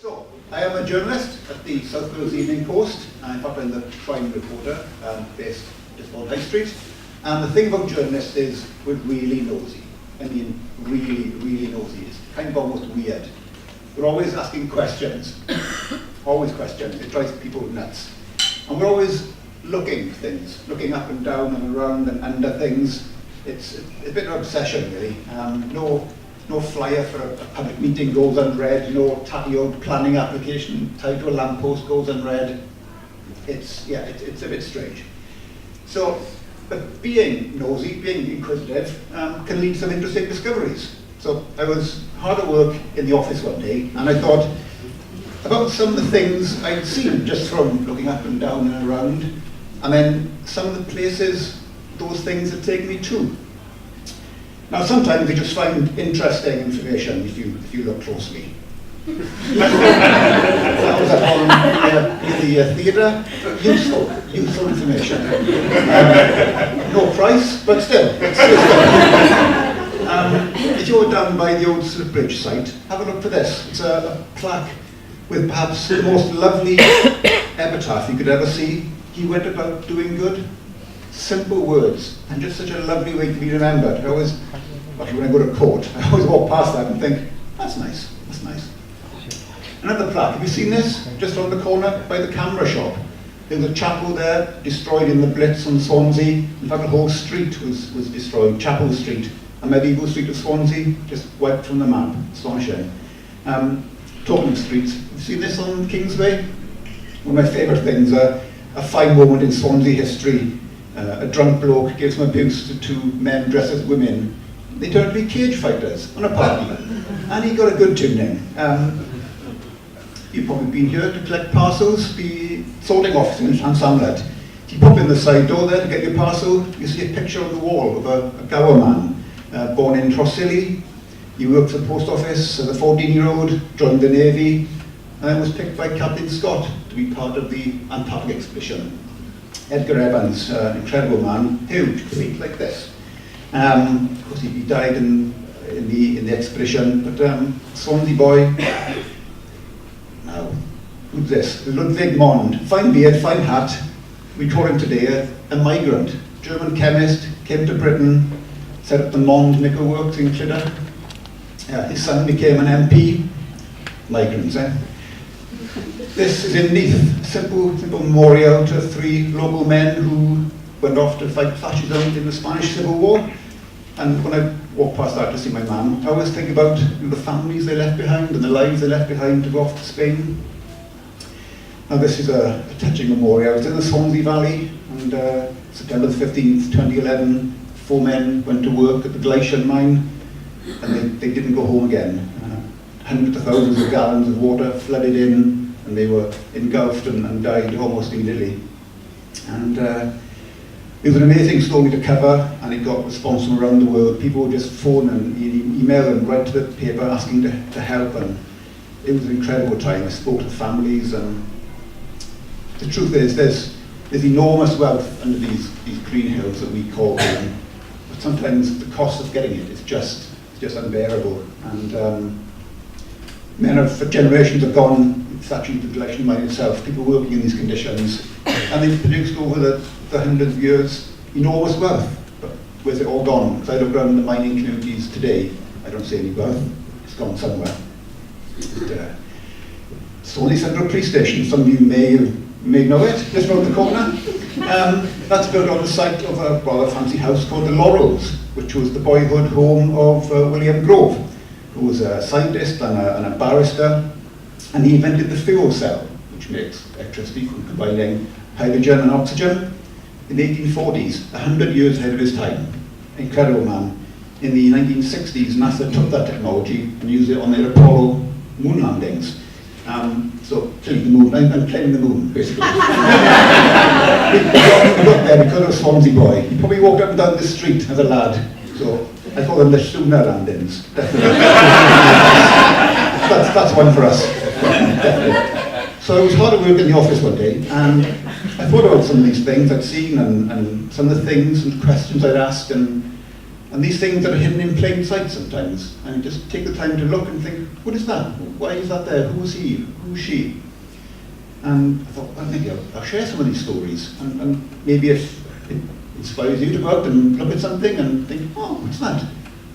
So, I am a journalist at the South Wales Evening Post. In fact, I'm the crime reporter based just on High Street. And the thing about journalists is we're really nosy. I mean, really, really nosy. It's kind of almost weird. We're always asking questions. Always questions. It drives people nuts. And we're always looking at things, looking up and down and around and under things. It's a bit of an obsession, really. No flyer for a public meeting goes unread. No tatty-old planning application tied to a lamppost goes unread. It's a bit strange. So, but being nosy, being inquisitive, can lead to some interesting discoveries. So I was hard at work in the office one day, and I thought about some of the things I'd seen just from looking up and down and around, and then some of the places those things had taken me to. Now, sometimes you just find interesting information if you look closely. That was at home in the theatre. Useful information. No price, but still. If you're down by the old Slip Bridge site, have a look for this. It's a plaque with perhaps the most lovely epitaph you could ever see. He went about doing good. Simple words, and just such a lovely way to be remembered. Actually when I go to court, I always walk past that and think, that's nice, that's nice. Another plaque, have you seen this? Just on the corner by the camera shop. There was a chapel there, destroyed in the Blitz on Swansea. In fact, the whole street was destroyed, Chapel Street, a medieval street of Swansea, just wiped from the map, astonishing. Talking of streets, have you seen this on Kingsway? One of my favourite things, a fine moment in Swansea history. A drunk bloke gives some abuse to two men dressed as women. They turned to be cage fighters on a party, and he got a good tuning. You've probably been here to collect parcels, the sorting office in Llansamlet. If you pop in the side door there to get your parcel, you see a picture on the wall of a Gower man, born in Trosili. He worked for the post office as a 14-year-old, joined the Navy, and was picked by Captain Scott to be part of the Antarctic expedition. Edgar Evans, incredible man, huge, feet like this. Of course, he died in the expedition, but Swansea boy. Now, who's this? Ludwig Mond, fine beard, fine hat. We call him today a migrant. German chemist, came to Britain, set up the Mond nickel works in Clydach. His son became an MP. Migrants, eh? This is in Neath, simple memorial to 3 local men who went off to fight fascism in the Spanish Civil War. And when I walk past that to see my mum, I always think about the families they left behind and the lives they left behind to go off to Spain. Now this is a touching memorial. It's in the Swansea Valley, and September the 15th, 2011, 4 men went to work at the Glycian mine, and they didn't go home again. Hundreds of thousands of gallons of water flooded in, and they were engulfed and died almost immediately. And it was an amazing story to cover, and it got response from around the world. People would just phone and email and write to the paper asking to help, and it was an incredible time. I spoke to the families, and the truth is there's enormous wealth under these green hills that we call home, but sometimes the cost of getting it is just unbearable. And men for generations have gone. It's actually the Glycian mine itself, people working in these conditions, and they've produced over the hundreds of years enormous wealth. But where's it all gone? Because I look around the mining communities today, I don't see any wealth. It's gone somewhere. Swansea Central Police Station, some of you may know it, just around the corner. That's built on the site of a rather fancy house called the Laurels, which was the boyhood home of William Grove, who was a scientist and a barrister. And he invented the fuel cell, which makes electricity from combining hydrogen and oxygen in the 1840s, 100 years ahead of his time. Incredible man. In the 1960s, NASA took that technology and used it on their Apollo moon landings. So, killing the moon, I'm claiming the moon, basically. He got there because of a Swansea boy. He probably walked up and down the street as a lad. So, I call them the lunar landings, definitely. That's one for us. Definitely. So I was hard at work in the office one day, and I thought about some of these things I'd seen and some of the things and questions I'd asked, and And these things are hidden in plain sight sometimes, and you just take the time to look and think, what is that? Why is that there? Who is he? Who is she? And I thought, well, maybe I'll share some of these stories, and maybe if it inspires you to go out and look at something and think, oh, what's that?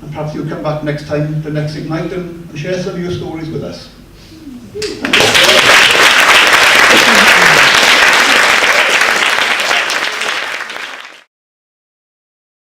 And perhaps you'll come back next time, the next Ignite, and share some of your stories with us.